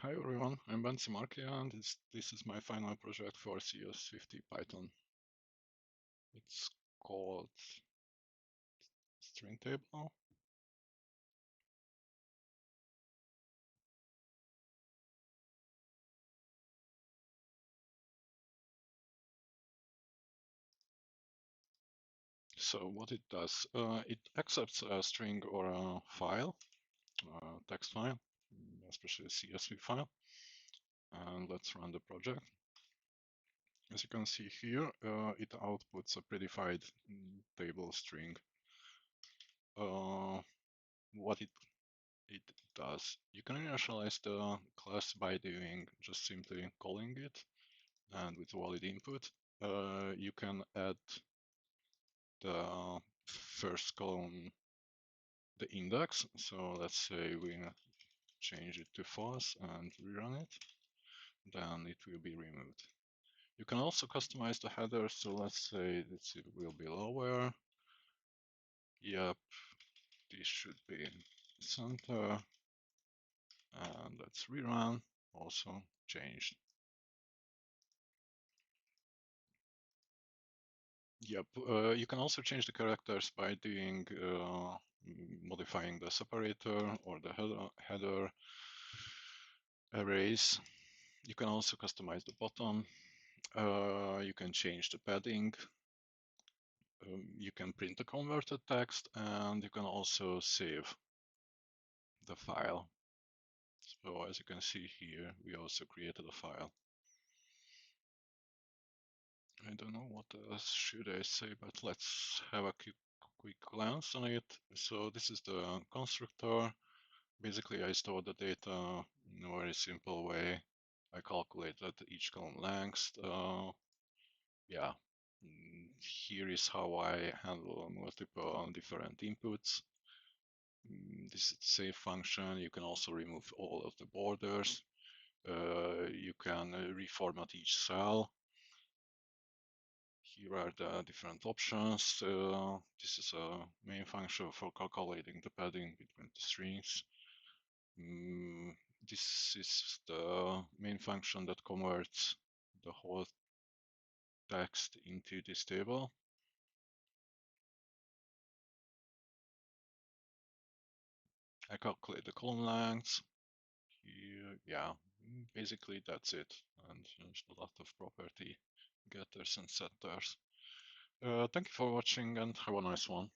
Hi everyone, I'm Bence Markiel and this is my final project for CS50 Python. It's called StrTable. So what it does, it accepts a string or a file, a text file, especially a CSV file. And let's run the project. As you can see here, it outputs a predefined table string. What it does, you can initialize the class by doing just simply calling it, and with valid input, you can add the first column, the index. So let's say we change it to false and rerun it, then it will be removed. You can also customize the header. So let's say this will be lower. Yep, this should be center. And let's rerun, also changed. Yep, you can also change the characters by doing modifying the separator or the header arrays. You can also customize the bottom. You can change the padding. You can print the converted text, and you can also save the file. So as you can see here, we also created a file. I don't know what else should I say, but let's have a quick glance on it. So this is the constructor. Basically, I store the data in a very simple way. I calculated each column length. Yeah, here is how I handle multiple different inputs. This is the save function. You can also remove all of the borders. You can reformat each cell. Here are the different options. This is a main function for calculating the padding between the strings. This is the main function that converts the whole text into this table. I calculate the column lengths. Here, yeah, basically that's it. And there's a lot of property getters and setters. Thank you for watching and have a nice one.